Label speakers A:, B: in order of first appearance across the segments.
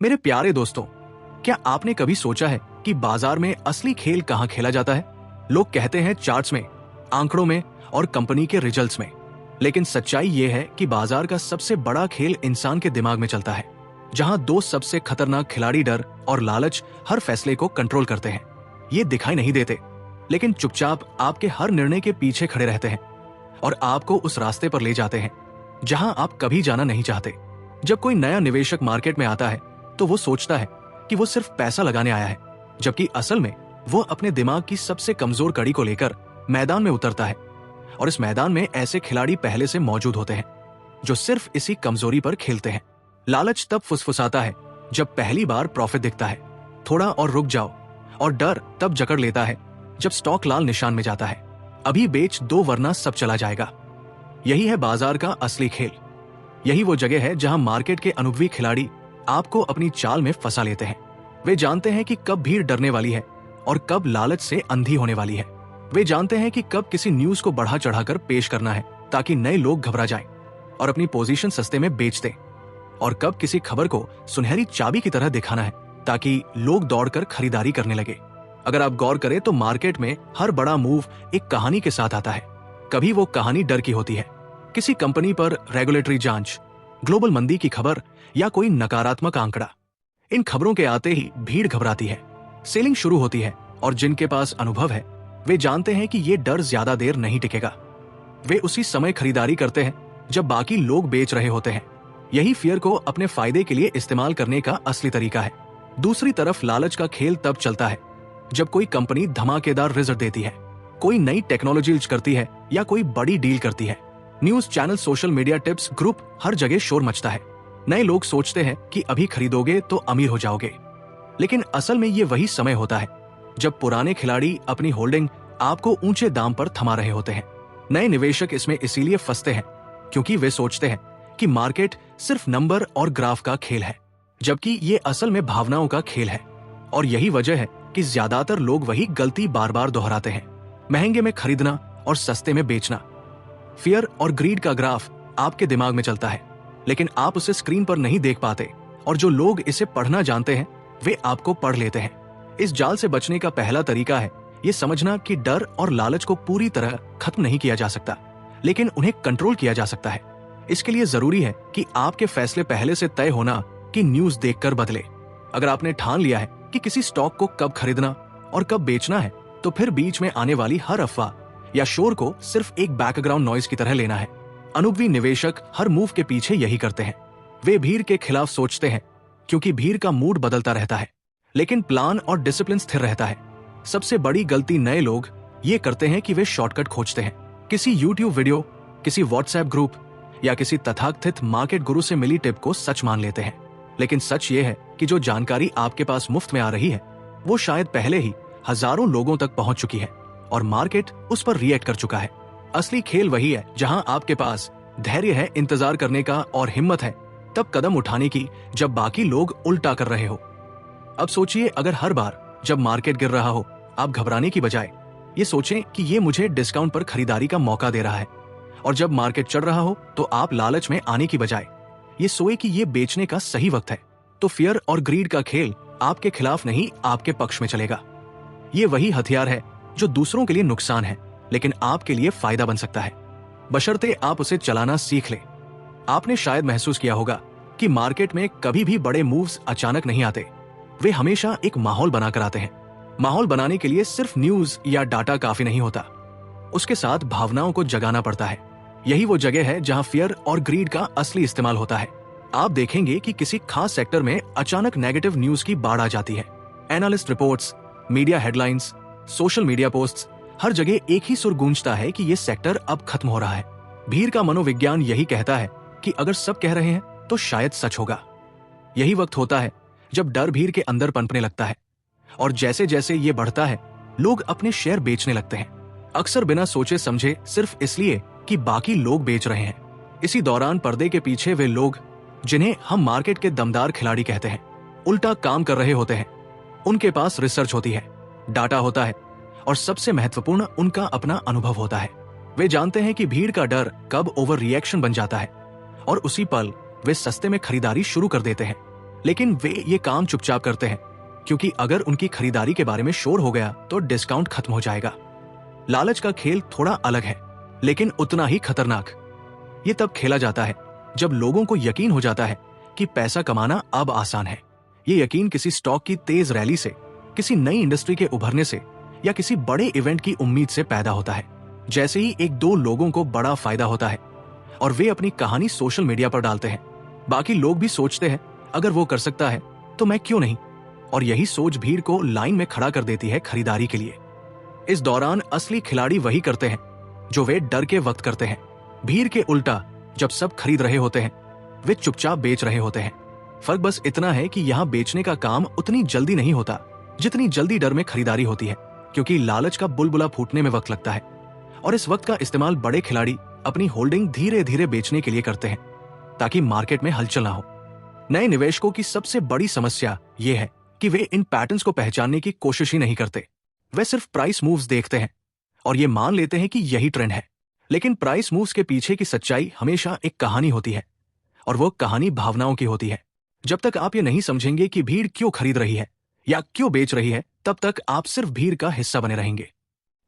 A: मेरे प्यारे दोस्तों, क्या आपने कभी सोचा है कि बाजार में असली खेल कहाँ खेला जाता है? लोग कहते हैं चार्ट्स में, आंकड़ों में और कंपनी के रिजल्ट्स में, लेकिन सच्चाई ये है कि बाजार का सबसे बड़ा खेल इंसान के दिमाग में चलता है, जहां दो सबसे खतरनाक खिलाड़ी डर और लालच हर फैसले को कंट्रोल करते हैं। ये दिखाई नहीं देते, लेकिन चुपचाप आपके हर निर्णय के पीछे खड़े रहते हैं और आपको उस रास्ते पर ले जाते हैं जहां आप कभी जाना नहीं चाहते। जब कोई नया निवेशक मार्केट में आता है तो वो सोचता है कि वो सिर्फ पैसा लगाने आया है, जबकि असल में वो अपने दिमाग की सबसे कमजोर कड़ी को लेकर मैदान में उतरता है। और इस मैदान में ऐसे खिलाड़ी पहले से मौजूद होते हैं जो सिर्फ इसी कमजोरी पर खेलते हैं। लालच तब फुसफुसाता है जब पहली बार प्रॉफिट दिखता है, थोड़ा और रुक जाओ, और डर तब जकड़ लेता है जब स्टॉक लाल निशान में जाता है, अभी बेच दो वरना सब चला जाएगा। यही है बाजार का असली खेल। यही वो जगह है जहां मार्केट के अनुभवी खिलाड़ी आपको अपनी चाल में फंसा लेते हैं। वे जानते हैं कि कब भीड़ डरने वाली है और कब लालच से अंधी होने वाली है। वे जानते हैं कि कब किसी न्यूज को बढ़ा चढ़ाकर पेश करना है ताकि नए लोग घबरा जाएं और अपनी पोजीशन सस्ते में बेच दें, और कब किसी खबर को सुनहरी चाबी की तरह दिखाना है ताकि लोग दौड़कर खरीदारी करने लगे। अगर आप गौर करें तो मार्केट में हर बड़ा मूव एक कहानी के साथ आता है। कभी वो कहानी डर की होती है, किसी कंपनी पर रेगुलेटरी जांच, ग्लोबल मंदी की खबर या कोई नकारात्मक आंकड़ा। इन खबरों के आते ही भीड़ घबराती है, सेलिंग शुरू होती है, और जिनके पास अनुभव है वे जानते हैं कि ये डर ज्यादा देर नहीं टिकेगा। वे उसी समय खरीदारी करते हैं जब बाकी लोग बेच रहे होते हैं। यही फियर को अपने फायदे के लिए इस्तेमाल करने का असली तरीका है। दूसरी तरफ लालच का खेल तब चलता है जब कोई कंपनी धमाकेदार रिजल्ट देती है, कोई नई टेक्नोलॉजी यूज करती है या कोई बड़ी डील करती है। News channel, social media tips group, हर जगह शोर मचता है। नए लोग सोचते हैं कि अभी खरीदोगे तो अमीर हो जाओगे, लेकिन असल में ये वही समय होता है जब पुराने खिलाड़ी अपनी होल्डिंग आपको ऊंचे दाम पर थमा रहे होते हैं। नए निवेशक इसमें इसीलिए फंसते हैं क्योंकि वे सोचते हैं कि मार्केट सिर्फ नंबर और ग्राफ का खेल है, जबकि ये असल में भावनाओं का खेल है। और यही वजह है कि ज्यादातर लोग वही गलती बार बार दोहराते हैं, महंगे में खरीदना और सस्ते में बेचना। फियर और ग्रीड का ग्राफ आपके दिमाग में चलता है, लेकिन आप उसे स्क्रीन पर नहीं देख पाते, और जो लोग इसे पढ़ना जानते हैं वे आपको पढ़ लेते हैं। इस जाल से बचने का पहला तरीका है ये समझना कि डर और लालच को पूरी तरह खत्म नहीं किया जा सकता, लेकिन उन्हें कंट्रोल किया जा सकता है। इसके लिए जरूरी है कि आपके फैसले पहले से तय होना कि न्यूज देखकर बदले। अगर आपने ठान लिया है कि किसी स्टॉक को कब खरीदना और कब बेचना है, तो फिर बीच में आने वाली हर अफवाह या शोर को सिर्फ एक बैकग्राउंड नॉइज की तरह लेना है। अनुभवी निवेशक हर मूव के पीछे यही करते हैं। वे भीड़ के खिलाफ सोचते हैं क्योंकि भीड़ का मूड बदलता रहता है, लेकिन प्लान और डिसिप्लिन स्थिर रहता है। सबसे बड़ी गलती नए लोग ये करते हैं कि वे शॉर्टकट खोजते हैं। किसी यूट्यूब वीडियो, किसी व्हाट्सएप ग्रुप या किसी तथाकथित मार्केट गुरु से मिली टिप को सच मान लेते हैं। लेकिन सच ये है कि जो जानकारी आपके पास मुफ्त में आ रही है वो शायद पहले ही हजारों लोगों तक पहुंच चुकी है और मार्केट उस पर रिएक्ट कर चुका है। असली खेल वही है जहां आपके पास धैर्य है इंतजार करने का और हिम्मत है तब कदम उठाने की जब बाकी लोग उल्टा कर रहे हो। अब सोचिए, अगर हर बार जब मार्केट गिर रहा हो आप घबराने की बजाय ये सोचें कि ये मुझे डिस्काउंट पर खरीदारी का मौका दे रहा है, और जब मार्केट चढ़ रहा हो तो आप लालच में आने की बजाय ये सोए कि ये बेचने का सही वक्त है, तो फियर और ग्रीड का खेल आपके खिलाफ नहीं आपके पक्ष में चलेगा। ये वही हथियार है जो दूसरों के लिए नुकसान है लेकिन आपके लिए फायदा बन सकता है, बशर्ते आप उसे चलाना सीख ले। आपने शायद महसूस किया होगा कि मार्केट में कभी भी बड़े मूव्स अचानक नहीं आते, वे हमेशा एक माहौल बनाकर आते हैं। माहौल बनाने के लिए सिर्फ न्यूज या डाटा काफी नहीं होता, उसके साथ भावनाओं को जगाना पड़ता है। यही वो जगह है जहां फियर और ग्रीड का असली इस्तेमाल होता है। आप देखेंगे कि किसी खास सेक्टर में अचानक नेगेटिव न्यूज की बाढ़ आ जाती है। Analyst reports, media headlines, social media posts, हर जगह एक ही सुर गूंजता है कि ये सेक्टर अब खत्म हो रहा है। भीड़ का मनोविज्ञान यही कहता है कि अगर सब कह रहे हैं तो शायद सच होगा। यही वक्त होता है जब डर भीड़ के अंदर पनपने लगता है, और जैसे जैसे ये बढ़ता है लोग अपने शेयर बेचने लगते हैं, अक्सर बिना सोचे समझे, सिर्फ इसलिए कि बाकी लोग बेच रहे हैं। इसी दौरान पर्दे के पीछे वे लोग जिन्हें हम मार्केट के दमदार खिलाड़ी कहते हैं उल्टा काम कर रहे होते हैं। उनके पास रिसर्च होती है, डाटा होता है, और सबसे महत्वपूर्ण उनका अपना अनुभव होता है। वे जानते हैं कि भीड़ का डर कब ओवर रिएक्शन बन जाता है, और उसी पल वे सस्ते में खरीदारी शुरू कर देते हैं। लेकिन वे ये काम चुपचाप करते हैं, क्योंकि अगर उनकी खरीदारी के बारे में शोर हो गया तो डिस्काउंट खत्म हो जाएगा। लालच का खेल थोड़ा अलग है, लेकिन उतना ही खतरनाक। ये तब खेला जाता है जब लोगों को यकीन हो जाता है कि पैसा कमाना अब आसान है। ये यकीन किसी स्टॉक की तेज रैली से, किसी नई इंडस्ट्री के उभरने से या किसी बड़े इवेंट की उम्मीद से पैदा होता है। जैसे ही एक दो लोगों को बड़ा फायदा होता है और वे अपनी कहानी सोशल मीडिया पर डालते हैं, बाकी लोग भी सोचते हैं अगर वो कर सकता है तो मैं क्यों नहीं। और यही सोच भीड़ को लाइन में खड़ा कर देती है खरीदारी के लिए। इस दौरान असली खिलाड़ी वही करते हैं जो वे डर के वक्त करते हैं। भीड़ के उल्टा जब सब खरीद रहे होते हैं, वे चुपचाप बेच रहे होते हैं। फर्क बस इतना है कि यहाँ बेचने का काम उतनी जल्दी नहीं होता जितनी जल्दी डर में खरीदारी होती है, क्योंकि लालच का बुलबुला फूटने में वक्त लगता है और इस वक्त का इस्तेमाल बड़े खिलाड़ी अपनी होल्डिंग धीरे धीरे बेचने के लिए करते हैं ताकि मार्केट में हलचल ना हो। नए निवेशकों की सबसे बड़ी समस्या यह है कि वे इन पैटर्न्स को पहचानने की कोशिश ही नहीं करते। वे सिर्फ प्राइस मूव्स देखते हैं और ये मान लेते हैं कि यही ट्रेंड है। लेकिन प्राइस मूव्स के पीछे की सच्चाई हमेशा एक कहानी होती है, और वो कहानी भावनाओं की होती है। जब तक आप ये नहीं समझेंगे कि भीड़ क्यों खरीद रही है या क्यों बेच रही है, तब तक आप सिर्फ भीड़ का हिस्सा बने रहेंगे।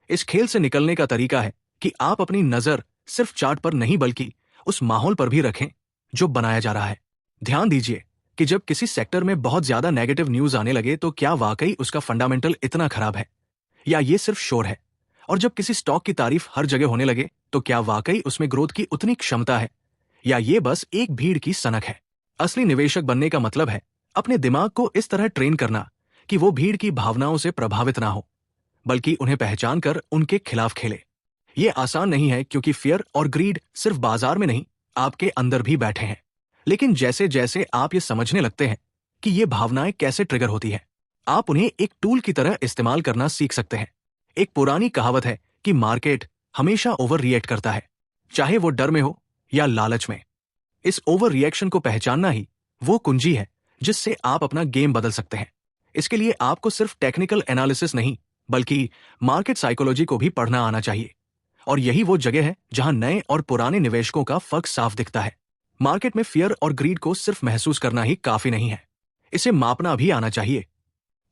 A: इस खेल से निकलने का तरीका है कि आप अपनी नजर सिर्फ चार्ट पर नहीं बल्कि उस माहौल पर भी रखें जो बनाया जा रहा है। ध्यान दीजिए कि जब किसी सेक्टर में बहुत ज्यादा नेगेटिव न्यूज आने लगे तो क्या वाकई उसका फंडामेंटल इतना खराब है या ये सिर्फ शोर है। और जब किसी स्टॉक की तारीफ हर जगह होने लगे तो क्या वाकई उसमें ग्रोथ की उतनी क्षमता है या ये बस एक भीड़ की सनक है। असली निवेशक बनने का मतलब है अपने दिमाग को इस तरह ट्रेन करना कि वो भीड़ की भावनाओं से प्रभावित ना हो, बल्कि उन्हें पहचान कर उनके खिलाफ खेले। ये आसान नहीं है, क्योंकि फियर और ग्रीड सिर्फ बाजार में नहीं, आपके अंदर भी बैठे हैं। लेकिन जैसे जैसे आप ये समझने लगते हैं कि ये भावनाएं कैसे ट्रिगर होती है, आप उन्हें एक टूल की तरह इस्तेमाल करना सीख सकते हैं। एक पुरानी कहावत है कि मार्केट हमेशा ओवर रिएक्ट करता है, चाहे वो डर में हो या लालच में। इस ओवर रिएक्शन को पहचानना ही वो कुंजी है जिससे आप अपना गेम बदल सकते हैं। इसके लिए आपको सिर्फ टेक्निकल एनालिसिस नहीं बल्कि मार्केट साइकोलॉजी को भी पढ़ना आना चाहिए। और यही वो जगह है जहां नए और पुराने निवेशकों का फर्क साफ दिखता है। मार्केट में फियर और ग्रीड को सिर्फ महसूस करना ही काफी नहीं है, इसे मापना भी आना चाहिए।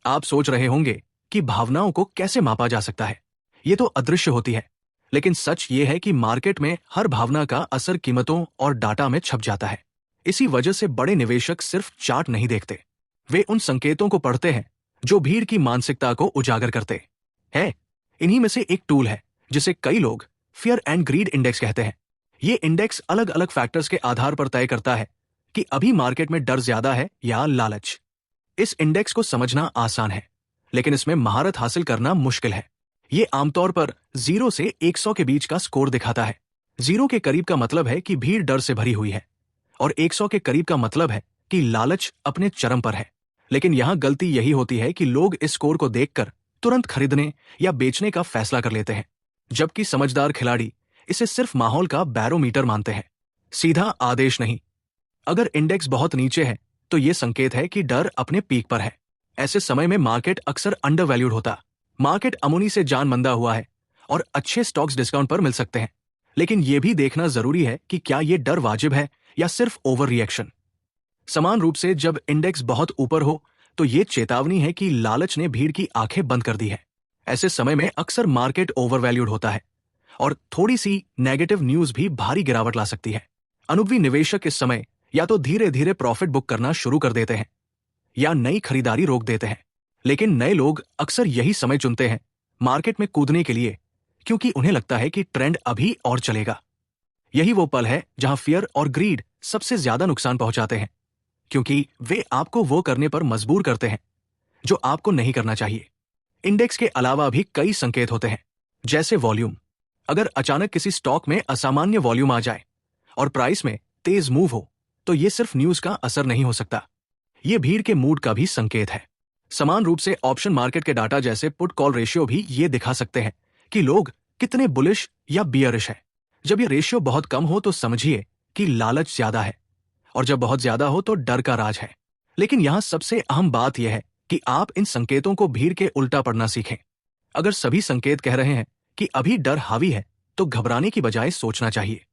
A: आप सोच रहे होंगे कि भावनाओं को कैसे मापा जा सकता है, ये तो अदृश्य होती है। लेकिन सच ये है कि मार्केट में हर भावना का असर कीमतों और डाटा में छप जाता है। इसी वजह से बड़े निवेशक सिर्फ चार्ट नहीं देखते, वे उन संकेतों को पढ़ते हैं जो भीड़ की मानसिकता को उजागर करते हैं। इन्हीं में से एक टूल है जिसे कई लोग फियर एंड ग्रीड इंडेक्स कहते हैं। ये इंडेक्स अलग अलग फैक्टर्स के आधार पर तय करता है कि अभी मार्केट में डर ज्यादा है या लालच। इस इंडेक्स को समझना आसान है, लेकिन इसमें महारत हासिल करना मुश्किल है। ये आमतौर पर 0 से 100 के बीच का स्कोर दिखाता है। 0 के करीब का मतलब है कि भीड़ डर से भरी हुई है और 100 के करीब का मतलब है कि लालच अपने चरम पर है। लेकिन यहां गलती यही होती है कि लोग इस स्कोर को देखकर तुरंत खरीदने या बेचने का फैसला कर लेते हैं, जबकि समझदार खिलाड़ी इसे सिर्फ माहौल का बैरोमीटर मानते हैं, सीधा आदेश नहीं। अगर इंडेक्स बहुत नीचे है तो यह संकेत है कि डर अपने पीक पर है। ऐसे समय में मार्केट अक्सर अंडरवैल्यूड होता। मार्केट अमूनी से जान मंदा हुआ है और अच्छे स्टॉक्स डिस्काउंट पर मिल सकते हैं। लेकिन यह भी देखना जरूरी है कि क्या यह डर वाजिब है या सिर्फ ओवर रिएक्शन। समान रूप से जब इंडेक्स बहुत ऊपर हो तो यह चेतावनी है कि लालच ने भीड़ की आंखें बंद कर दी है। ऐसे समय में अक्सर मार्केट ओवरवैल्यूड होता है और थोड़ी सी नेगेटिव न्यूज भी भारी गिरावट ला सकती है। अनुभवी निवेशक इस समय या तो धीरे धीरे प्रॉफिट बुक करना शुरू कर देते हैं या नई खरीदारी रोक देते हैं। लेकिन नए लोग अक्सर यही समय चुनते हैं मार्केट में कूदने के लिए, क्योंकि उन्हें लगता है कि ट्रेंड अभी और चलेगा। यही वो पल है जहां फियर और ग्रीड सबसे ज्यादा नुकसान पहुंचाते हैं, क्योंकि वे आपको वो करने पर मजबूर करते हैं जो आपको नहीं करना चाहिए। इंडेक्स के अलावा भी कई संकेत होते हैं, जैसे वॉल्यूम। अगर अचानक किसी स्टॉक में असामान्य वॉल्यूम आ जाए और प्राइस में तेज मूव हो तो ये सिर्फ न्यूज का असर नहीं हो सकता, ये भीड़ के मूड का भी संकेत है। समान रूप से ऑप्शन मार्केट के डाटा जैसे पुट कॉल रेशियो भी ये दिखा सकते हैं कि लोग कितने बुलिश या बियरिश है। जब ये रेशियो बहुत कम हो तो समझिए कि लालच ज्यादा है, और जब बहुत ज्यादा हो तो डर का राज है। लेकिन यहां सबसे अहम बात यह है कि आप इन संकेतों को भीड़ के उल्टा पढ़ना सीखें। अगर सभी संकेत कह रहे हैं कि अभी डर हावी है तो घबराने की बजाय सोचना चाहिए,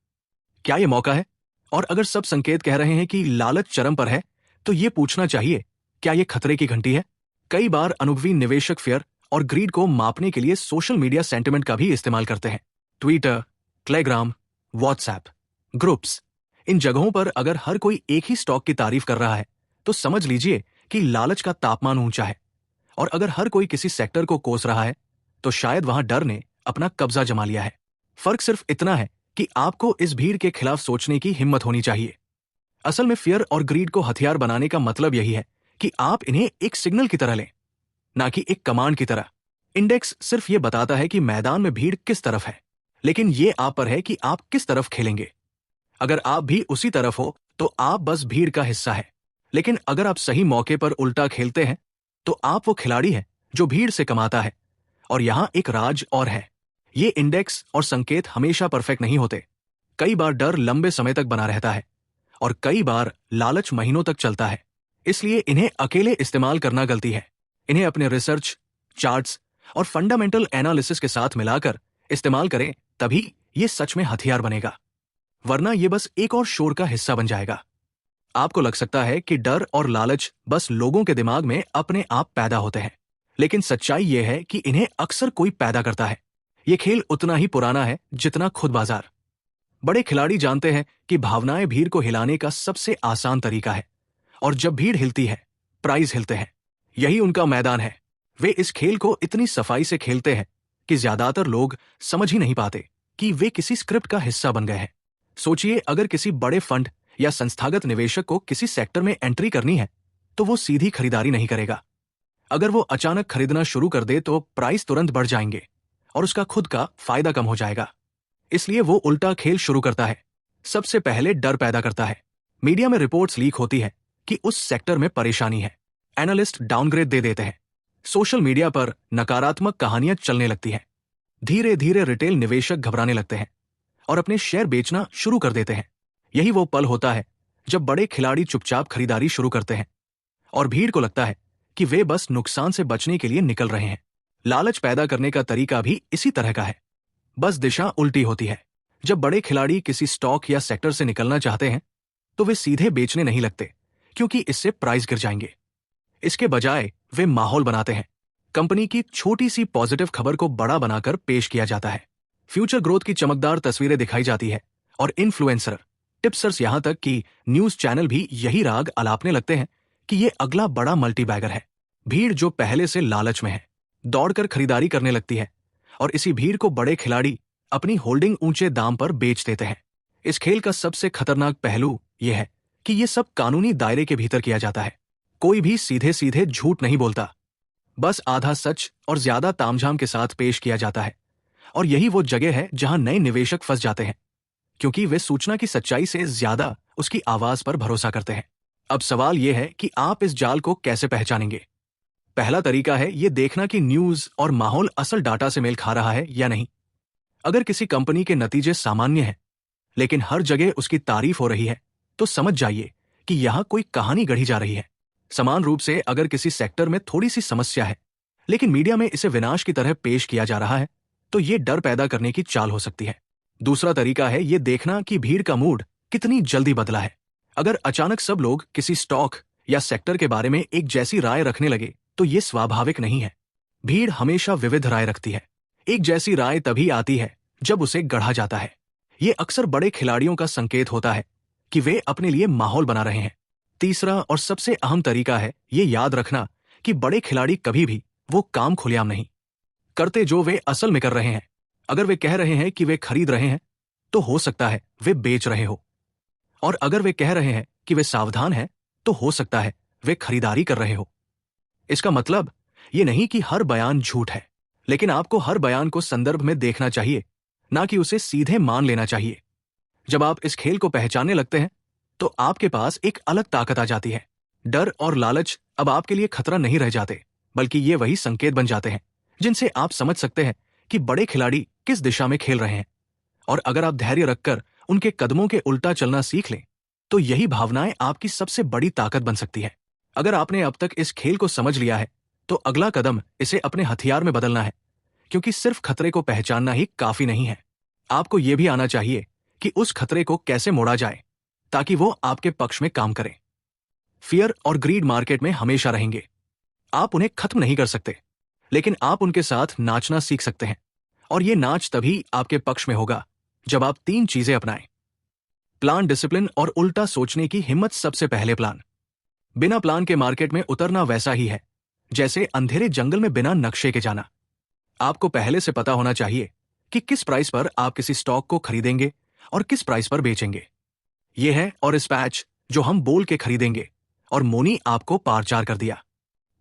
A: क्या यह मौका है? और अगर सब संकेत कह रहे हैं कि लालच चरम पर है तो ये पूछना चाहिए, क्या ये खतरे की घंटी है? कई बार अनुभवी निवेशक फियर और ग्रीड को मापने के लिए सोशल मीडिया सेंटिमेंट का भी इस्तेमाल करते हैं। ट्विटर, टेलीग्राम, व्हाट्सएप, ग्रुप्स, इन जगहों पर अगर हर कोई एक ही स्टॉक की तारीफ कर रहा है तो समझ लीजिए कि लालच का तापमान ऊंचा है। और अगर हर कोई किसी सेक्टर को कोस रहा है तो शायद वहां डर ने अपना कब्जा जमा लिया है। फर्क सिर्फ इतना है कि आपको इस भीड़ के खिलाफ सोचने की हिम्मत होनी चाहिए। असल में फियर और ग्रीड को हथियार बनाने का मतलब यही है कि आप इन्हें एक सिग्नल की तरह लें, ना कि एक कमांड की तरह। इंडेक्स सिर्फ ये बताता है कि मैदान में भीड़ किस तरफ है, लेकिन ये आप पर है कि आप किस तरफ खेलेंगे। अगर आप भी उसी तरफ हो तो आप बस भीड़ का हिस्सा है, लेकिन अगर आप सही मौके पर उल्टा खेलते हैं तो आप वो खिलाड़ी हैं जो भीड़ से कमाता है। और यहां एक राज और है, ये इंडेक्स और संकेत हमेशा परफेक्ट नहीं होते। कई बार डर लंबे समय तक बना रहता है और कई बार लालच महीनों तक चलता है। इसलिए इन्हें अकेले इस्तेमाल करना गलती है। इन्हें अपने रिसर्च, चार्ट्स और फंडामेंटल एनालिसिस के साथ मिलाकर इस्तेमाल करें, तभी ये सच में हथियार बनेगा। वरना ये बस एक और शोर का हिस्सा बन जाएगा। आपको लग सकता है कि डर और लालच बस लोगों के दिमाग में अपने आप पैदा होते हैं, लेकिन सच्चाई यह है कि इन्हें अक्सर कोई पैदा करता है। ये खेल उतना ही पुराना है जितना खुद बाजार। बड़े खिलाड़ी जानते हैं कि भावनाएं भीड़ को हिलाने का सबसे आसान तरीका है, और जब भीड़ हिलती है, प्राइस हिलते हैं। यही उनका मैदान है। वे इस खेल को इतनी सफाई से खेलते हैं कि ज्यादातर लोग समझ ही नहीं पाते कि वे किसी स्क्रिप्ट का हिस्सा बन गए हैं। सोचिए, अगर किसी बड़े फंड या संस्थागत निवेशक को किसी सेक्टर में एंट्री करनी है तो वो सीधी खरीदारी नहीं करेगा। अगर वो अचानक खरीदना शुरू कर दे तो प्राइस तुरंत बढ़ जाएंगे और उसका खुद का फायदा कम हो जाएगा। इसलिए वो उल्टा खेल शुरू करता है। सबसे पहले डर पैदा करता है। मीडिया में रिपोर्ट्स लीक होती है कि उस सेक्टर में परेशानी है। एनालिस्ट डाउनग्रेड दे देते हैं। सोशल मीडिया पर नकारात्मक कहानियां चलने लगती हैं। धीरे धीरे रिटेल निवेशक घबराने लगते हैं और अपने शेयर बेचना शुरू कर देते हैं। यही वो पल होता है जब बड़े खिलाड़ी चुपचाप खरीदारी शुरू करते हैं और भीड़ को लगता है कि वे बस नुकसान से बचने के लिए निकल रहे हैं। लालच पैदा करने का तरीका भी इसी तरह का है, बस दिशा उल्टी होती है। जब बड़े खिलाड़ी किसी स्टॉक या सेक्टर से निकलना चाहते हैं तो वे सीधे बेचने नहीं लगते, क्योंकि इससे प्राइस गिर जाएंगे। इसके बजाय वे माहौल बनाते हैं। कंपनी की छोटी सी पॉजिटिव खबर को बड़ा बनाकर पेश किया जाता है। फ्यूचर ग्रोथ की चमकदार तस्वीरें दिखाई जाती है और इन्फ्लुएंसर, टिप्सर्स, यहां तक कि न्यूज चैनल भी यही राग अलापने लगते हैं कि ये अगला बड़ा मल्टीबैगर है। भीड़ जो पहले से लालच में है, दौड़कर खरीदारी करने लगती है और इसी भीड़ को बड़े खिलाड़ी अपनी होल्डिंग ऊंचे दाम पर बेच देते हैं। इस खेल का सबसे खतरनाक पहलू यह है कि यह सब कानूनी दायरे के भीतर किया जाता है। कोई भी सीधे सीधे झूठ नहीं बोलता, बस आधा सच और ज्यादा तामझाम के साथ पेश किया जाता है। और यही वो जगह है जहां नए निवेशक फंस जाते हैं, क्योंकि वे सूचना की सच्चाई से ज्यादा उसकी आवाज पर भरोसा करते हैं। अब सवाल यह है कि आप इस जाल को कैसे पहचानेंगे। पहला तरीका है ये देखना कि न्यूज और माहौल असल डाटा से मेल खा रहा है या नहीं। अगर किसी कंपनी के नतीजे सामान्य हैं लेकिन हर जगह उसकी तारीफ हो रही है तो समझ जाइए कि यहां कोई कहानी गढ़ी जा रही है। समान रूप से अगर किसी सेक्टर में थोड़ी सी समस्या है लेकिन मीडिया में इसे विनाश की तरह पेश किया जा रहा है तो ये डर पैदा करने की चाल हो सकती है। दूसरा तरीका है ये देखना कि भीड़ का मूड कितनी जल्दी बदला है। अगर अचानक सब लोग किसी स्टॉक या सेक्टर के बारे में एक जैसी राय रखने लगे तो ये स्वाभाविक नहीं है। भीड़ हमेशा विविध राय रखती है। एक जैसी राय तभी आती है जब उसे गढ़ा जाता है। ये अक्सर बड़े खिलाड़ियों का संकेत होता है कि वे अपने लिए माहौल बना रहे हैं। तीसरा और सबसे अहम तरीका है ये याद रखना कि बड़े खिलाड़ी कभी भी वो काम खुलेआम नहीं करते जो वे असल में कर रहे हैं। अगर वे कह रहे हैं कि वे खरीद रहे हैं तो हो सकता है वे बेच रहे हो, और अगर वे कह रहे हैं कि वे सावधान हैं तो हो सकता है वे खरीदारी कर रहे हो। इसका मतलब ये नहीं कि हर बयान झूठ है, लेकिन आपको हर बयान को संदर्भ में देखना चाहिए, ना कि उसे सीधे मान लेना चाहिए। जब आप इस खेल को पहचानने लगते हैं तो आपके पास एक अलग ताकत आ जाती है। डर और लालच अब आपके लिए खतरा नहीं रह जाते, बल्कि ये वही संकेत बन जाते हैं जिनसे आप समझ सकते हैं कि बड़े खिलाड़ी किस दिशा में खेल रहे हैं। और अगर आप धैर्य रखकर उनके कदमों के उल्टा चलना सीख लें तो यही भावनाएं आपकी सबसे बड़ी ताकत बन सकती है। अगर आपने अब तक इस खेल को समझ लिया है तो अगला कदम इसे अपने हथियार में बदलना है, क्योंकि सिर्फ खतरे को पहचानना ही काफी नहीं है। आपको यह भी आना चाहिए कि उस खतरे को कैसे मोड़ा जाए ताकि वो आपके पक्ष में काम करे। फियर और ग्रीड मार्केट में हमेशा रहेंगे। आप उन्हें खत्म नहीं कर सकते, लेकिन आप उनके साथ नाचना सीख सकते हैं। और ये नाच तभी आपके पक्ष में होगा जब आप 3 चीजें अपनाएं। प्लान, डिसिप्लिन और उल्टा सोचने की हिम्मत। सबसे पहले प्लान। बिना प्लान के मार्केट में उतरना वैसा ही है जैसे अंधेरे जंगल में बिना नक्शे के जाना। आपको पहले से पता होना चाहिए कि किस प्राइस पर आप किसी स्टॉक को खरीदेंगे और किस प्राइस पर बेचेंगे। यह है और इस पैच जो हम बोल के खरीदेंगे, और मोनी आपको पार चार कर दिया।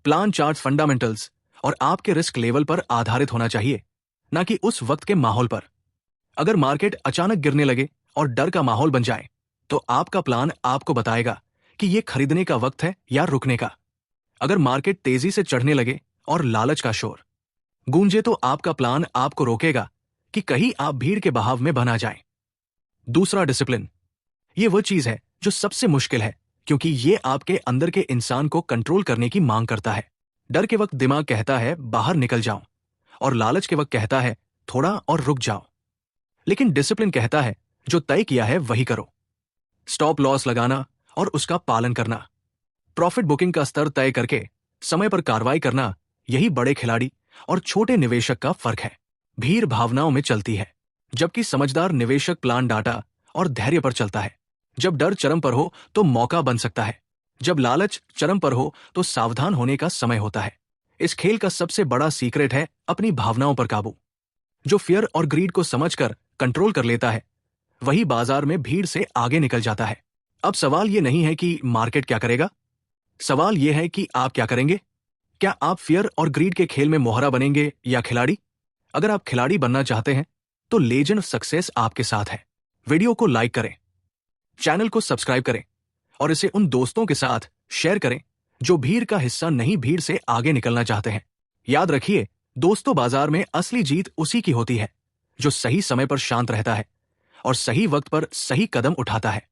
A: प्लान चार्ट फंडामेंटल्स और आपके रिस्क लेवल पर आधारित होना चाहिए, ना कि उस वक्त के माहौल पर। अगर मार्केट अचानक गिरने लगे और डर का माहौल बन जाए, तो आपका प्लान आपको बताएगा कि यह खरीदने का वक्त है या रुकने का। अगर मार्केट तेजी से चढ़ने लगे और लालच का शोर गूंजे, तो आपका प्लान आपको रोकेगा कि कहीं आप भीड़ के बहाव में बना जाएं। दूसरा, डिसिप्लिन। यह वह चीज है जो सबसे मुश्किल है, क्योंकि यह आपके अंदर के इंसान को कंट्रोल करने की मांग करता है। डर के वक्त दिमाग कहता है बाहर निकल जाओ, और लालच के वक्त कहता है थोड़ा और रुक जाओ। लेकिन डिसिप्लिन कहता है जो तय किया है वही करो। स्टॉप लॉस लगाना और उसका पालन करना, प्रॉफिट बुकिंग का स्तर तय करके समय पर कार्रवाई करना, यही बड़े खिलाड़ी और छोटे निवेशक का फर्क है। भीड़ भावनाओं में चलती है, जबकि समझदार निवेशक प्लान, डाटा और धैर्य पर चलता है। जब डर चरम पर हो तो मौका बन सकता है, जब लालच चरम पर हो तो सावधान होने का समय होता है। इस खेल का सबसे बड़ा सीक्रेट है अपनी भावनाओं पर काबू। जो फियर और ग्रीड को समझकर कंट्रोल कर लेता है, वही बाजार में भीड़ से आगे निकल जाता है। अब सवाल यह नहीं है कि मार्केट क्या करेगा, सवाल यह है कि आप क्या करेंगे। क्या आप फियर और ग्रीड के खेल में मोहरा बनेंगे या खिलाड़ी? अगर आप खिलाड़ी बनना चाहते हैं तो लेजेंड सक्सेस आपके साथ है। वीडियो को लाइक करें, चैनल को सब्सक्राइब करें और इसे उन दोस्तों के साथ शेयर करें जो भीड़ का हिस्सा नहीं, भीड़ से आगे निकलना चाहते हैं। याद रखिए दोस्तों, बाजार में असली जीत उसी की होती है जो सही समय पर शांत रहता है और सही वक्त पर सही कदम उठाता है।